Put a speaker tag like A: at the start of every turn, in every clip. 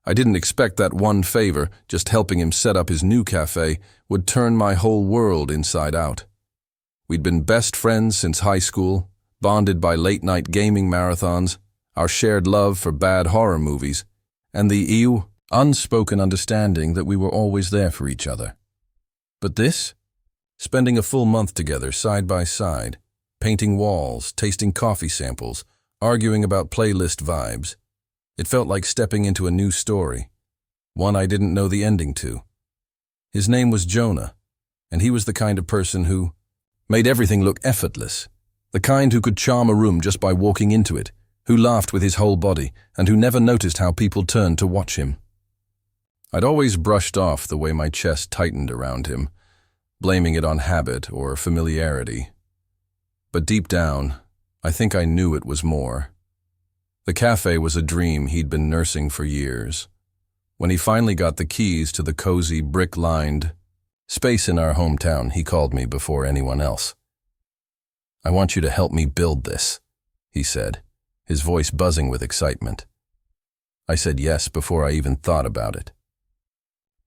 A: I didn't expect that one favor, just helping him set up his new cafe, would turn my whole world inside out. We'd been best friends since high school, bonded by late-night gaming marathons, our shared love for bad horror movies, and the unspoken understanding that we were always there for each other. But this? Spending a full month together, side by side, painting walls, tasting coffee samples, arguing about playlist vibes. It felt like stepping into a new story, one I didn't know the ending to. His name was Jonah, and he was the kind of person who made everything look effortless, the kind who could charm a room just by walking into it, who laughed with his whole body, and who never noticed how people turned to watch him. I'd always brushed off the way my chest tightened around him, blaming it on habit or familiarity. But deep down, I think I knew it was more. The cafe was a dream he'd been nursing for years. When he finally got the keys to the cozy, brick-lined space in our hometown, he called me before anyone else. "I want you to help me build this," he said, his voice buzzing with excitement. I said yes before I even thought about it.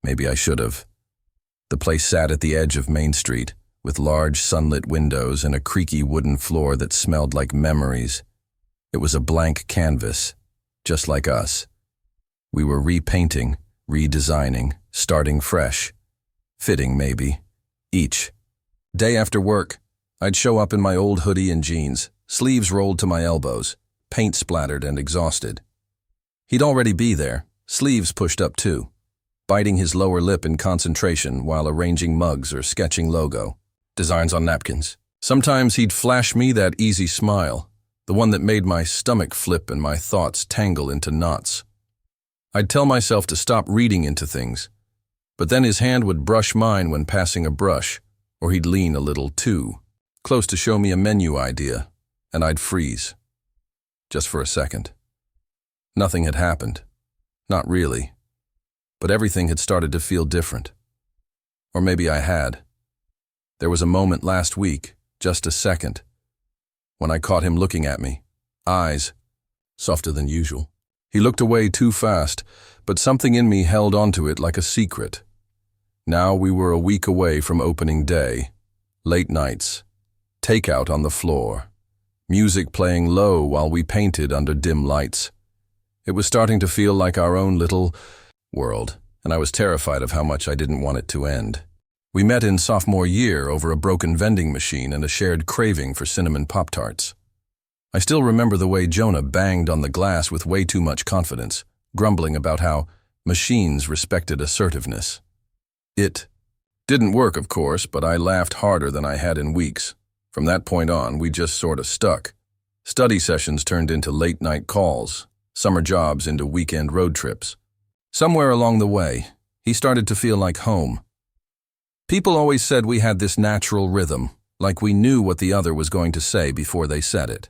A: Maybe I should have. The place sat at the edge of Main Street, with large sunlit windows and a creaky wooden floor that smelled like memories. It was a blank canvas, just like us. We were repainting, redesigning, starting fresh. Fitting, maybe. Each. Day after work, I'd show up in my old hoodie and jeans, sleeves rolled to my elbows, paint splattered and exhausted. He'd already be there, sleeves pushed up too, biting his lower lip in concentration while arranging mugs or sketching logo, designs on napkins. Sometimes he'd flash me that easy smile, the one that made my stomach flip and my thoughts tangle into knots. I'd tell myself to stop reading into things, but then his hand would brush mine when passing a brush, or he'd lean a little too close to show me a menu idea, and I'd freeze. Just for a second. Nothing had happened. Not really. But everything had started to feel different. Or maybe I had. There was a moment last week, just a second, when I caught him looking at me, eyes softer than usual. He looked away too fast, but something in me held onto it like a secret. Now we were a week away from opening day, late nights, takeout on the floor, music playing low while we painted under dim lights. It was starting to feel like our own little world, and I was terrified of how much I didn't want it to end. We met in sophomore year over a broken vending machine and a shared craving for cinnamon Pop-Tarts. I still remember the way Jonah banged on the glass with way too much confidence, grumbling about how machines respected assertiveness. It didn't work, of course, but I laughed harder than I had in weeks. From that point on, we just sort of stuck. Study sessions turned into late-night calls, summer jobs into weekend road trips. Somewhere along the way, he started to feel like home. People always said we had this natural rhythm, like we knew what the other was going to say before they said it.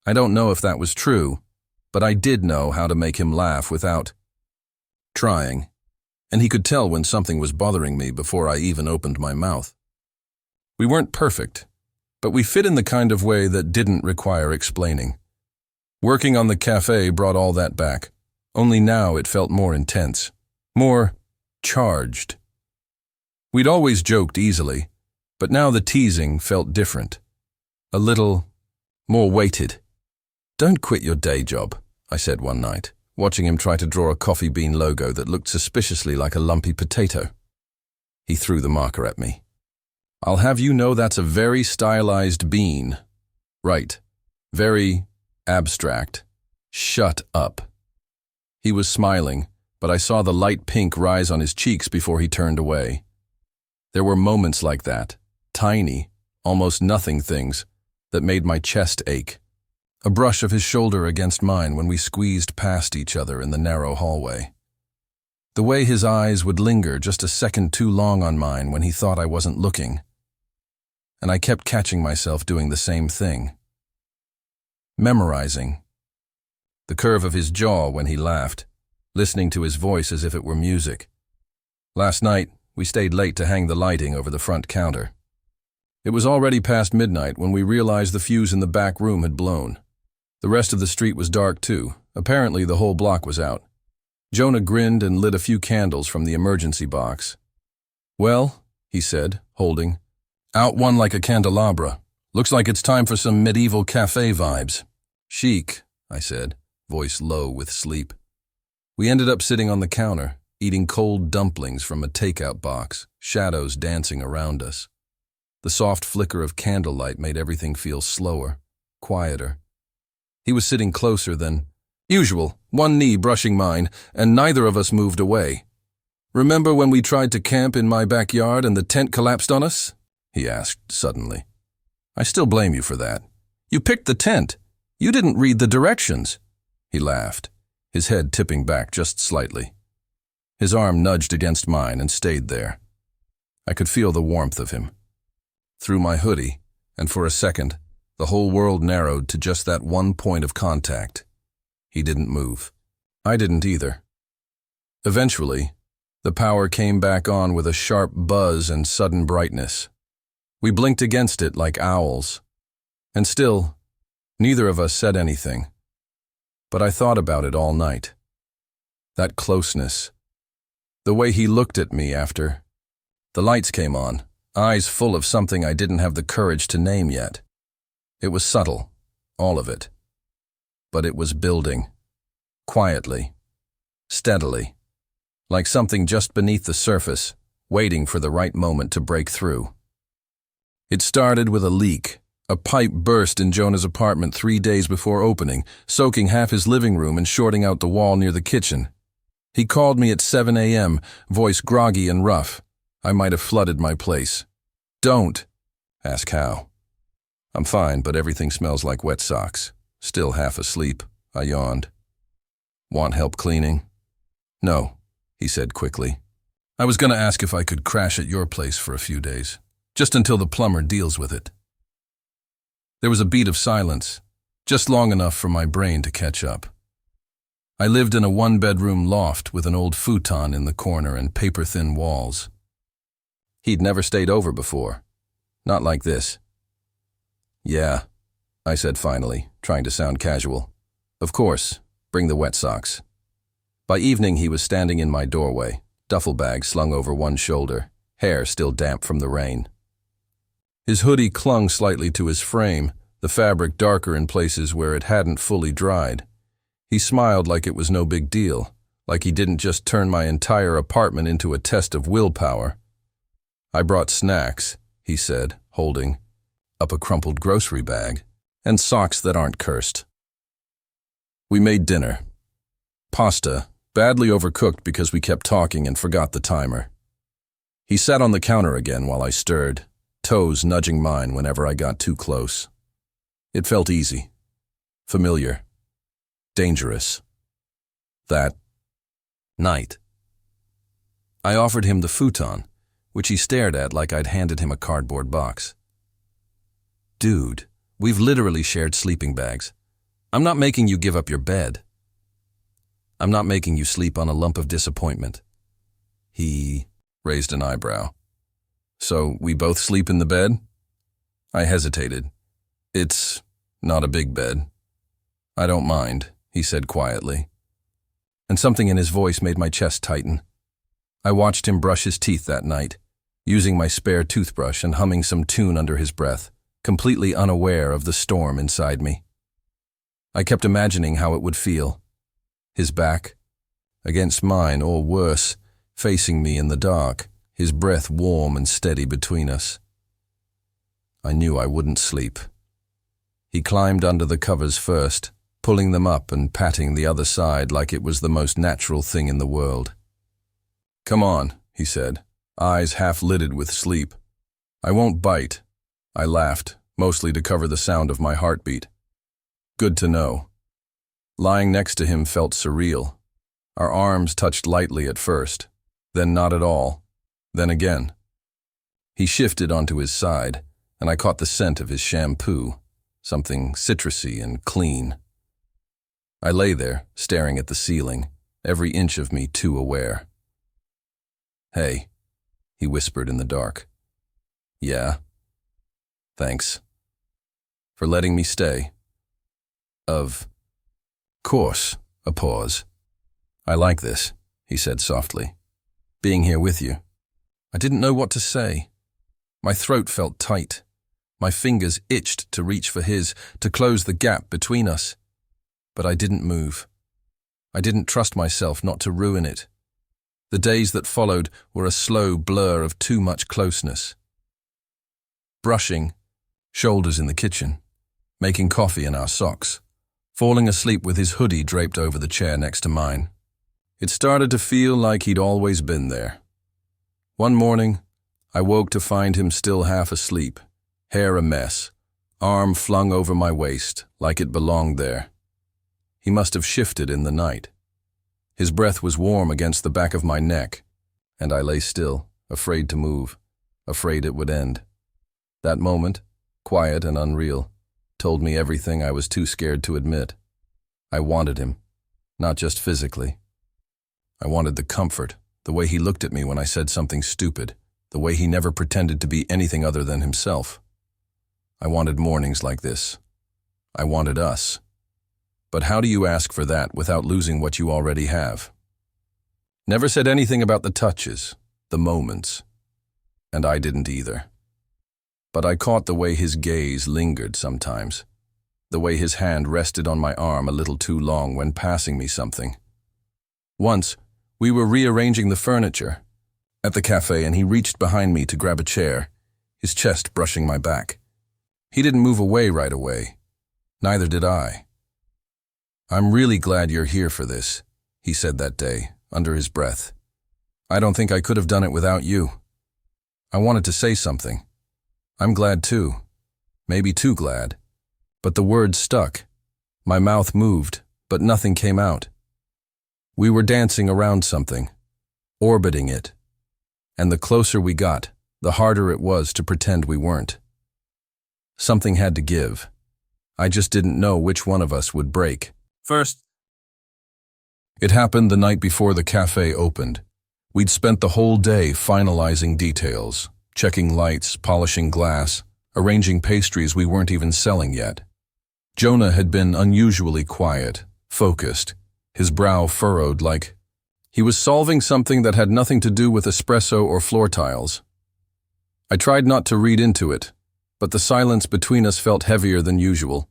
A: I don't know if that was true, but I did know how to make him laugh without trying, and he could tell when something was bothering me before I even opened my mouth. We weren't perfect, but we fit in the kind of way that didn't require explaining. Working on the cafe brought all that back, only now it felt more intense, more charged. We'd always joked easily, but now the teasing felt different, a little more weighted. "Don't quit your day job," I said one night, watching him try to draw a coffee bean logo that looked suspiciously like a lumpy potato. He threw the marker at me. "I'll have you know that's a very stylized bean." "Right. Very abstract. Shut up." He was smiling, but I saw the light pink rise on his cheeks before he turned away. There were moments like that, tiny, almost nothing things, that made my chest ache. A brush of his shoulder against mine when we squeezed past each other in the narrow hallway. The way his eyes would linger just a second too long on mine when he thought I wasn't looking. And I kept catching myself doing the same thing. Memorizing. The curve of his jaw when he laughed, listening to his voice as if it were music. Last night, we stayed late to hang the lighting over the front counter. It was already past midnight when we realized the fuse in the back room had blown. The rest of the street was dark too. Apparently the whole block was out. Jonah grinned and lit a few candles from the emergency box. "Well," he said, holding, "out one like a candelabra. Looks like it's time for some medieval cafe vibes." "Chic," I said, voice low with sleep. We ended up sitting on the counter, eating cold dumplings from a takeout box, shadows dancing around us. The soft flicker of candlelight made everything feel slower, quieter. He was sitting closer than usual, one knee brushing mine, and neither of us moved away. "Remember when we tried to camp in my backyard and the tent collapsed on us?" he asked suddenly. "I still blame you for that. You picked the tent. You didn't read the directions." He laughed, his head tipping back just slightly. His arm nudged against mine and stayed there. I could feel the warmth of him. Through my hoodie, and for a second, the whole world narrowed to just that one point of contact. He didn't move. I didn't either. Eventually, the power came back on with a sharp buzz and sudden brightness. We blinked against it like owls. And still, neither of us said anything. But I thought about it all night. That closeness. The way he looked at me after. The lights came on, eyes full of something I didn't have the courage to name yet. It was subtle, all of it. But it was building. Quietly. Steadily. Like something just beneath the surface, waiting for the right moment to break through. It started with a leak. A pipe burst in Jonah's apartment 3 days before opening, soaking half his living room and shorting out the wall near the kitchen. He called me at 7 a.m., voice groggy and rough. I might have flooded my place. "Don't." "Ask how." "I'm fine, but everything smells like wet socks. Still half asleep." I yawned. "Want help cleaning?" "No," he said quickly. "I was going to ask if I could crash at your place for a few days, just until the plumber deals with it." There was a beat of silence, just long enough for my brain to catch up. I lived in a one-bedroom loft with an old futon in the corner and paper-thin walls. He'd never stayed over before. Not like this. "Yeah," I said finally, trying to sound casual. "Of course, bring the wet socks." By evening he was standing in my doorway, duffel bag slung over one shoulder, hair still damp from the rain. His hoodie clung slightly to his frame, the fabric darker in places where it hadn't fully dried. He smiled like it was no big deal, like he didn't just turn my entire apartment into a test of willpower. "I brought snacks," he said, holding up a crumpled grocery bag, "and socks that aren't cursed." We made dinner. Pasta, badly overcooked because we kept talking and forgot the timer. He sat on the counter again while I stirred, toes nudging mine whenever I got too close. It felt easy, familiar, dangerous. That night, I offered him the futon, which he stared at like I'd handed him a cardboard box. "Dude, we've literally shared sleeping bags. I'm not making you give up your bed. I'm not making you sleep on a lump of disappointment." He raised an eyebrow. "So we both sleep in the bed?" I hesitated. "It's not a big bed." "I don't mind," he said quietly. And something in his voice made my chest tighten. I watched him brush his teeth that night, using my spare toothbrush and humming some tune under his breath, completely unaware of the storm inside me. I kept imagining how it would feel. His back against mine, or worse, facing me in the dark, his breath warm and steady between us. I knew I wouldn't sleep. He climbed under the covers first, pulling them up and patting the other side like it was the most natural thing in the world. "Come on," he said, eyes half-lidded with sleep. "I won't bite." I laughed, mostly to cover the sound of my heartbeat. Good to know. Lying next to him felt surreal. Our arms touched lightly at first, then not at all, then again. He shifted onto his side, and I caught the scent of his shampoo, something citrusy and clean. I lay there, staring at the ceiling, every inch of me too aware. "Hey," he whispered in the dark. "Yeah? Thanks. For letting me stay." "Of course," a pause. "I like this," he said softly. "Being here with you." I didn't know what to say. My throat felt tight. My fingers itched to reach for his, to close the gap between us. But I didn't move. I didn't trust myself not to ruin it. The days that followed were a slow blur of too much closeness. Brushing, shoulders in the kitchen, making coffee in our socks, falling asleep with his hoodie draped over the chair next to mine. It started to feel like he'd always been there. One morning, I woke to find him still half asleep, hair a mess, arm flung over my waist like it belonged there. He must have shifted in the night. His breath was warm against the back of my neck, and I lay still, afraid to move, afraid it would end. That moment, quiet and unreal, told me everything I was too scared to admit. I wanted him, not just physically. I wanted the comfort, the way he looked at me when I said something stupid, the way he never pretended to be anything other than himself. I wanted mornings like this. I wanted us. But how do you ask for that without losing what you already have? Never said anything about the touches, the moments. And I didn't either. But I caught the way his gaze lingered sometimes, the way his hand rested on my arm a little too long when passing me something. Once, we were rearranging the furniture at the cafe, and he reached behind me to grab a chair, his chest brushing my back. He didn't move away right away. Neither did I. "I'm really glad you're here for this," he said that day, under his breath. "I don't think I could have done it without you." I wanted to say something. I'm glad too. Maybe too glad. But the words stuck. My mouth moved, but nothing came out. We were dancing around something, orbiting it. And the closer we got, the harder it was to pretend we weren't. Something had to give. I just didn't know which one of us would break first. It happened the night before the cafe opened. We'd spent the whole day finalizing details, checking lights, polishing glass, arranging pastries we weren't even selling yet. Jonah had been unusually quiet, focused, his brow furrowed like he was solving something that had nothing to do with espresso or floor tiles. I tried not to read into it, but the silence between us felt heavier than usual,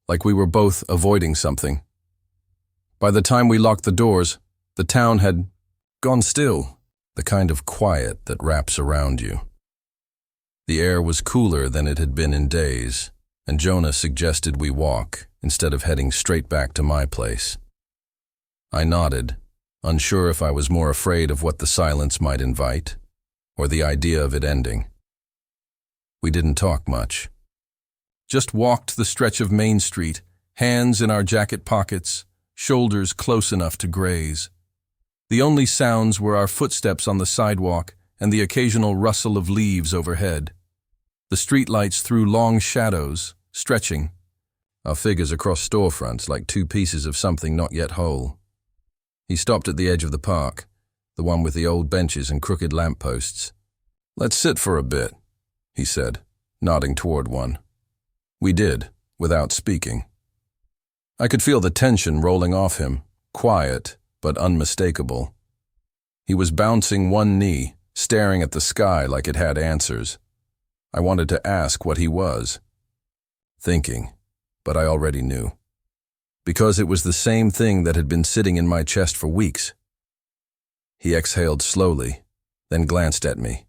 A: like we were both avoiding something. By the time we locked the doors, the town had gone still, the kind of quiet that wraps around you. The air was cooler than it had been in days, and Jonah suggested we walk instead of heading straight back to my place. I nodded, unsure if I was more afraid of what the silence might invite, or the idea of it ending. We didn't talk much. Just walked the stretch of Main Street, hands in our jacket pockets, shoulders close enough to graze. The only sounds were our footsteps on the sidewalk and the occasional rustle of leaves overhead. The streetlights threw long shadows, stretching, our figures across storefronts like two pieces of something not yet whole. He stopped at the edge of the park, the one with the old benches and crooked lampposts. "Let's sit for a bit," he said, nodding toward one. We did, without speaking. I could feel the tension rolling off him, quiet but unmistakable. He was bouncing one knee, staring at the sky like it had answers. I wanted to ask what he was thinking, but I already knew. Because it was the same thing that had been sitting in my chest for weeks. He exhaled slowly, then glanced at me.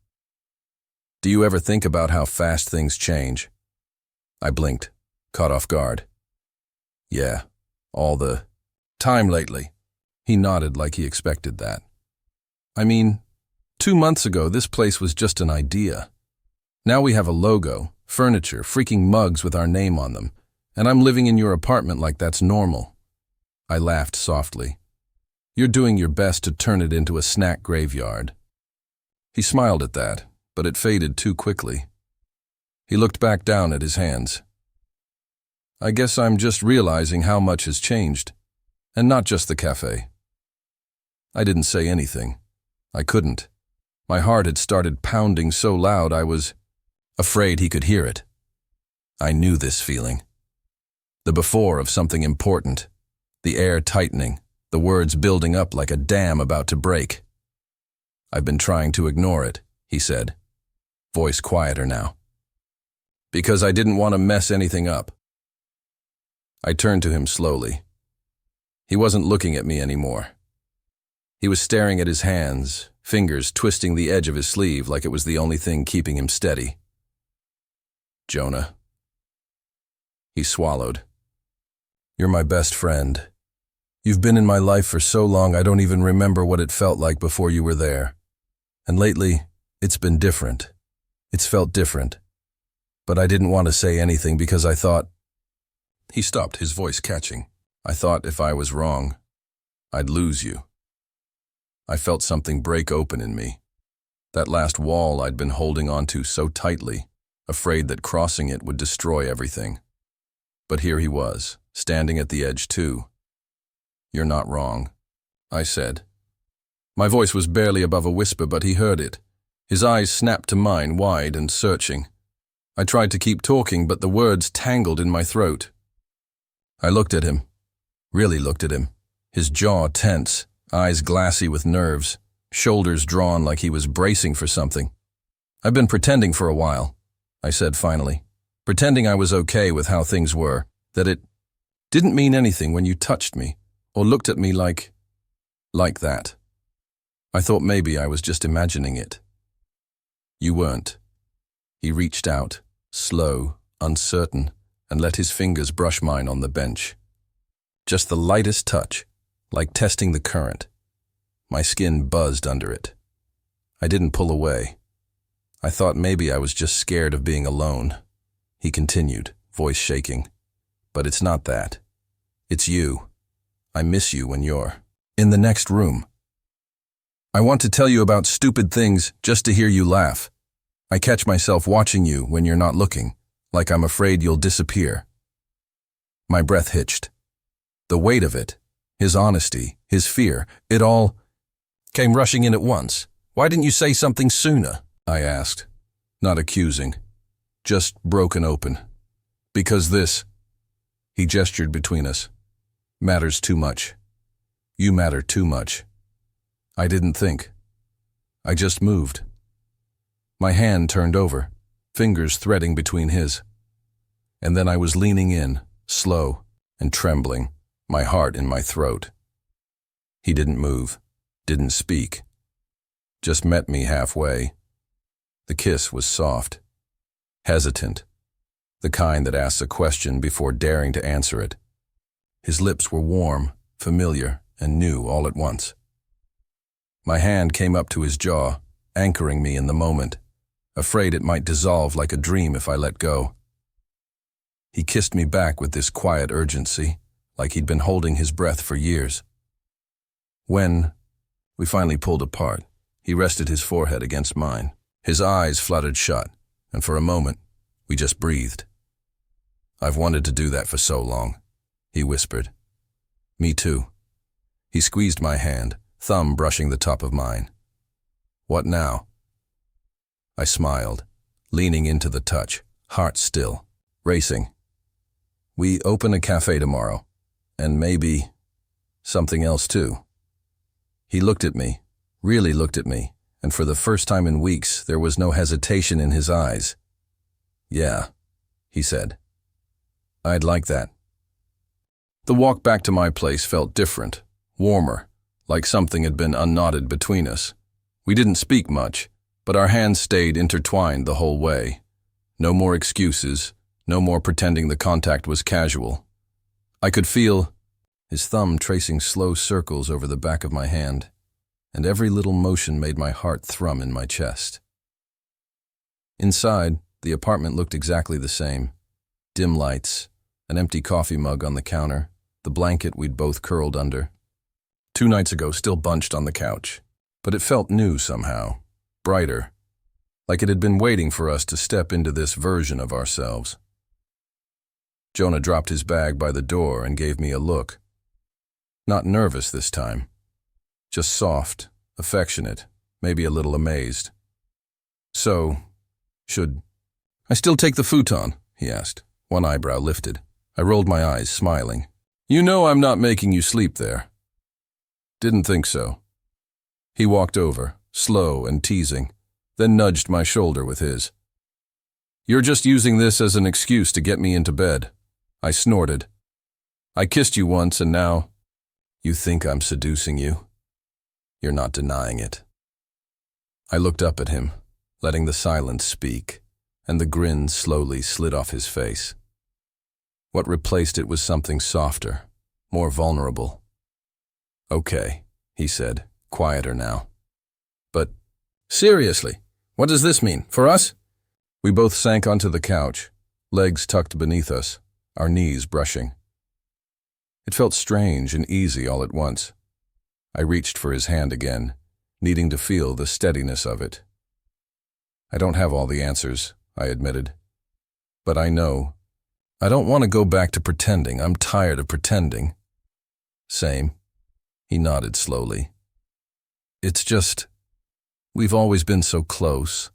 A: "Do you ever think about how fast things change?" I blinked, caught off guard. "Yeah, all the time lately." He nodded like he expected that. "I mean, 2 months ago this place was just an idea. Now we have a logo, furniture, freaking mugs with our name on them, and I'm living in your apartment like that's normal." I laughed softly. "You're doing your best to turn it into a snack graveyard." He smiled at that, but it faded too quickly. He looked back down at his hands. "I guess I'm just realizing how much has changed, and not just the cafe." I didn't say anything. I couldn't. My heart had started pounding so loud I was afraid he could hear it. I knew this feeling. The before of something important, the air tightening, the words building up like a dam about to break. "I've been trying to ignore it," he said, voice quieter now. "Because I didn't want to mess anything up." I turned to him slowly. He wasn't looking at me anymore. He was staring at his hands, fingers twisting the edge of his sleeve like it was the only thing keeping him steady. "Jonah." He swallowed. "You're my best friend. You've been in my life for so long I don't even remember what it felt like before you were there. And lately, it's been different. It's felt different. But I didn't want to say anything because I thought—" He stopped, his voice catching. "I thought if I was wrong, I'd lose you." I felt something break open in me. That last wall I'd been holding onto so tightly, afraid that crossing it would destroy everything. But here he was, standing at the edge too. "You're not wrong," I said. My voice was barely above a whisper, but he heard it. His eyes snapped to mine, wide and searching. I tried to keep talking, but the words tangled in my throat. I looked at him, really looked at him, his jaw tense, eyes glassy with nerves, shoulders drawn like he was bracing for something. "I've been pretending for a while," I said finally. "Pretending I was okay with how things were, that it didn't mean anything when you touched me, or looked at me like that. I thought maybe I was just imagining it." "You weren't." He reached out, slow, uncertain, and let his fingers brush mine on the bench. Just the lightest touch, like testing the current. My skin buzzed under it. I didn't pull away. I thought maybe I was just scared of being alone. He continued, voice shaking. "But it's not that. It's you. I miss you when you're in the next room. I want to tell you about stupid things just to hear you laugh. I catch myself watching you when you're not looking, like I'm afraid you'll disappear." My breath hitched. The weight of it, his honesty, his fear, it all came rushing in at once. "Why didn't you say something sooner?" I asked, not accusing, just broken open. "Because this," he gestured between us, "matters too much. You matter too much." I didn't think. I just moved. My hand turned over, fingers threading between his. And then I was leaning in, slow and trembling, my heart in my throat. He didn't move, didn't speak, just met me halfway. The kiss was soft, hesitant, the kind that asks a question before daring to answer it. His lips were warm, familiar, and new all at once. My hand came up to his jaw, anchoring me in the moment, afraid it might dissolve like a dream if I let go. He kissed me back with this quiet urgency, like he'd been holding his breath for years. When we finally pulled apart, he rested his forehead against mine. His eyes fluttered shut, and for a moment, we just breathed. "I've wanted to do that for so long," he whispered. "Me too." He squeezed my hand, thumb brushing the top of mine. "What now?" I smiled, leaning into the touch, heart still, racing. "We open a cafe tomorrow, and maybe something else too." He looked at me, really looked at me, and for the first time in weeks, there was no hesitation in his eyes. "Yeah," he said. "I'd like that." The walk back to my place felt different, warmer, like something had been unknotted between us. We didn't speak much, but our hands stayed intertwined the whole way. No more excuses, no more pretending the contact was casual. I could feel his thumb tracing slow circles over the back of my hand, and every little motion made my heart thrum in my chest. Inside, the apartment looked exactly the same. Dim lights, an empty coffee mug on the counter, the blanket we'd both curled under. 2 nights ago, still bunched on the couch. But it felt new somehow, brighter, like it had been waiting for us to step into this version of ourselves. Jonah dropped his bag by the door and gave me a look. Not nervous this time, just soft, affectionate, maybe a little amazed. "So, should I still take the futon?" he asked, one eyebrow lifted. I rolled my eyes, smiling. "You know I'm not making you sleep there." Didn't think so. He walked over, slow and teasing, then nudged my shoulder with his. You're just using this as an excuse to get me into bed. I snorted. I kissed you once and now, you think I'm seducing you? You're not denying it. I looked up at him, letting the silence speak, and the grin slowly slid off his face. What replaced it was something softer, more vulnerable. Okay, he said, quieter now. But, seriously, what does this mean, for us? We both sank onto the couch, legs tucked beneath us, our knees brushing. It felt strange and easy all at once. I reached for his hand again, needing to feel the steadiness of it. I don't have all the answers, I admitted. But I know. I don't want to go back to pretending. I'm tired of pretending. Same. He nodded slowly. It's just, we've always been so close.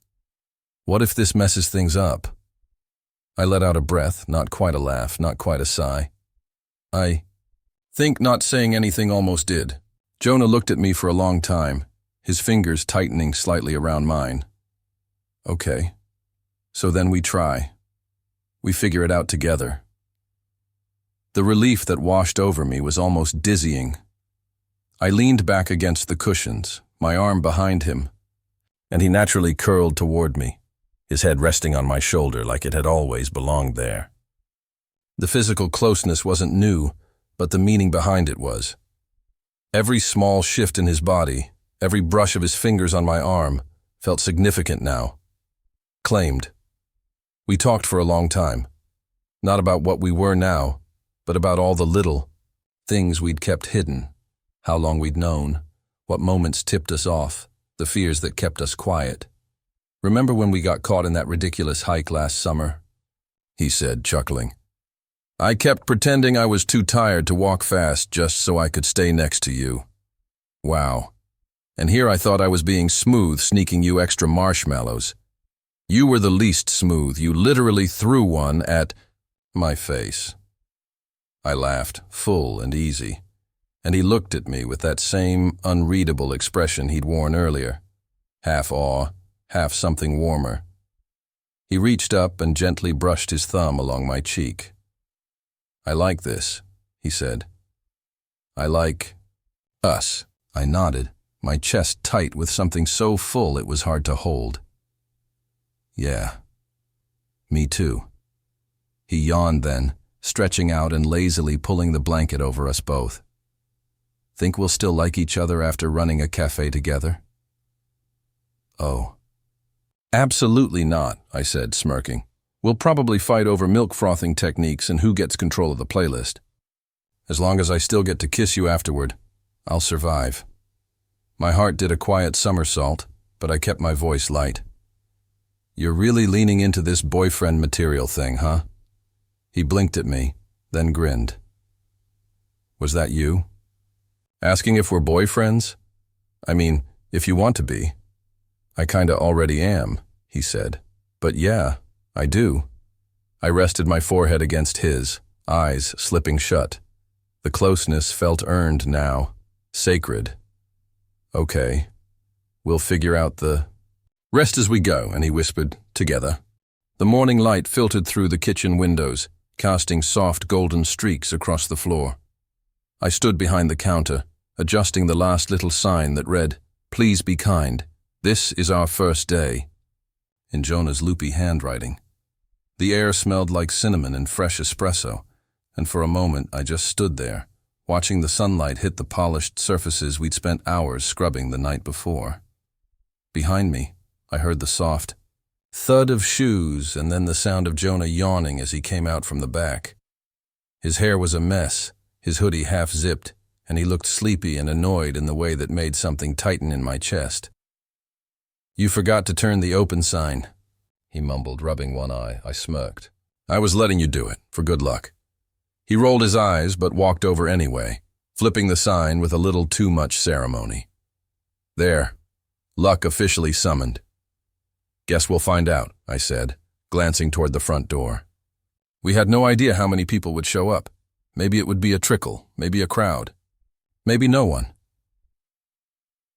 A: What if this messes things up? I let out a breath, not quite a laugh, not quite a sigh. I think not saying anything almost did. Jonah looked at me for a long time, his fingers tightening slightly around mine. Okay, so then we try. We figure it out together. The relief that washed over me was almost dizzying. I leaned back against the cushions, my arm behind him, and he naturally curled toward me, his head resting on my shoulder like it had always belonged there. The physical closeness wasn't new, but the meaning behind it was. Every small shift in his body, every brush of his fingers on my arm, felt significant now. Claimed. We talked for a long time. Not about what we were now, but about all the little things we'd kept hidden, how long we'd known, what moments tipped us off, the fears that kept us quiet. Remember when we got caught in that ridiculous hike last summer? He said, chuckling. I kept pretending I was too tired to walk fast just so I could stay next to you. Wow. And here I thought I was being smooth, sneaking you extra marshmallows. You were the least smooth. You literally threw one at my face. I laughed, full and easy, and he looked at me with that same unreadable expression he'd worn earlier, half awe, half something warmer. He reached up and gently brushed his thumb along my cheek. I like this, he said. I like us. I nodded, my chest tight with something so full it was hard to hold. Yeah, me too. He yawned then, stretching out and lazily pulling the blanket over us both. Think we'll still like each other after running a cafe together? Oh. Absolutely not, I said, smirking. We'll probably fight over milk frothing techniques and who gets control of the playlist. As long as I still get to kiss you afterward, I'll survive. My heart did a quiet somersault, but I kept my voice light. You're really leaning into this boyfriend material thing, huh? He blinked at me, then grinned. Was that you? Asking if we're boyfriends? I mean, if you want to be. I kinda already am, he said. But yeah, I do. I rested my forehead against his, eyes slipping shut. The closeness felt earned now, sacred. Okay, we'll figure out the rest as we go, and he whispered, together. The morning light filtered through the kitchen windows, casting soft golden streaks across the floor. I stood behind the counter, adjusting the last little sign that read, Please be kind. This is our first day. In Jonah's loopy handwriting. The air smelled like cinnamon and fresh espresso, and for a moment I just stood there, watching the sunlight hit the polished surfaces we'd spent hours scrubbing the night before. Behind me, I heard the soft thud of shoes and then the sound of Jonah yawning as he came out from the back. His hair was a mess, his hoodie half-zipped, and he looked sleepy and annoyed in the way that made something tighten in my chest. You forgot to turn the open sign, he mumbled, rubbing one eye. I smirked. I was letting you do it, for good luck. He rolled his eyes but walked over anyway, flipping the sign with a little too much ceremony. There, luck officially summoned. Guess we'll find out, I said, glancing toward the front door. We had no idea how many people would show up. Maybe it would be a trickle, maybe a crowd, maybe no one.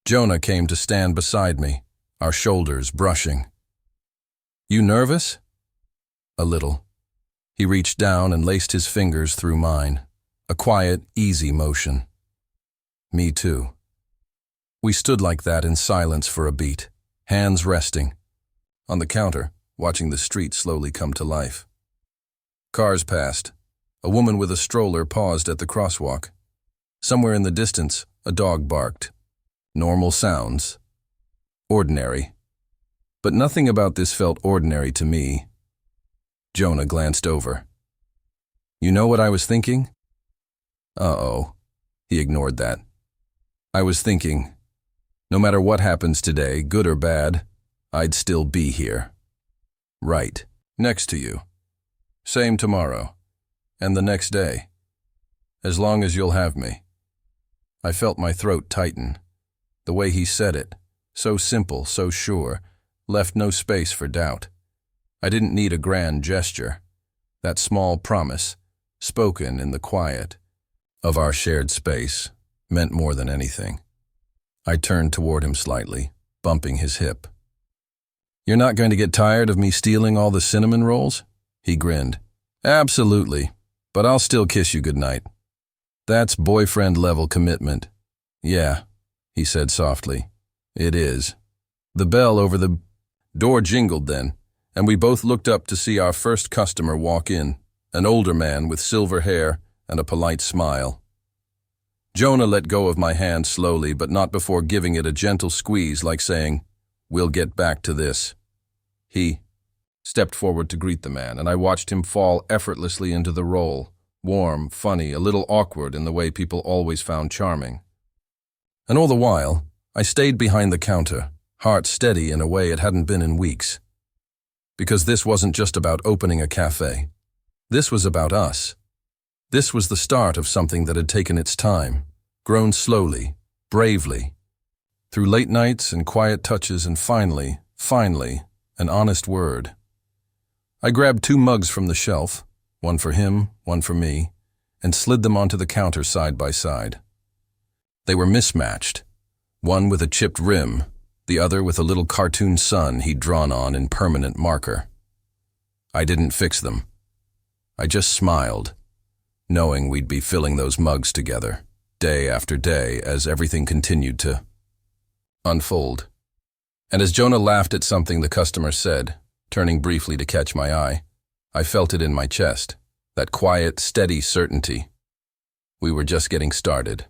A: Jonah came to stand beside me, our shoulders brushing. "You nervous?" "A little." He reached down and laced his fingers through mine, a quiet, easy motion. "Me too." We stood like that in silence for a beat, hands resting, on the counter, watching the street slowly come to life. Cars passed. A woman with a stroller paused at the crosswalk. Somewhere in the distance, a dog barked. Normal sounds. Ordinary. But nothing about this felt ordinary to me. Jonah glanced over. "You know what I was thinking?" "Uh-oh." He ignored that. "I was thinking, no matter what happens today, good or bad, I'd still be here. Right, next to you. Same tomorrow, and the next day. As long as you'll have me." I felt my throat tighten. The way he said it, so simple, so sure, left no space for doubt. I didn't need a grand gesture. That small promise, spoken in the quiet of our shared space, meant more than anything. I turned toward him slightly, bumping his hip. "You're not going to get tired of me stealing all the cinnamon rolls?" He grinned. "Absolutely, but I'll still kiss you goodnight." "That's boyfriend-level commitment." "Yeah," he said softly. "It is." The bell over the door jingled then, and we both looked up to see our first customer walk in, an older man with silver hair and a polite smile. Jonah let go of my hand slowly, but not before giving it a gentle squeeze, like saying, "We'll get back to this." He stepped forward to greet the man, and I watched him fall effortlessly into the role, warm, funny, a little awkward in the way people always found charming. And all the while, I stayed behind the counter, heart steady in a way it hadn't been in weeks. Because this wasn't just about opening a cafe. This was about us. This was the start of something that had taken its time, grown slowly, bravely, through late nights and quiet touches, and finally, an honest word. I grabbed 2 mugs from the shelf, one for him, one for me, and slid them onto the counter side by side. They were mismatched, one with a chipped rim, the other with a little cartoon sun he'd drawn on in permanent marker. I didn't fix them. I just smiled, knowing we'd be filling those mugs together, day after day, as everything continued to unfold. And as Jonah laughed at something the customer said, turning briefly to catch my eye, I felt it in my chest, that quiet, steady certainty. We were just getting started.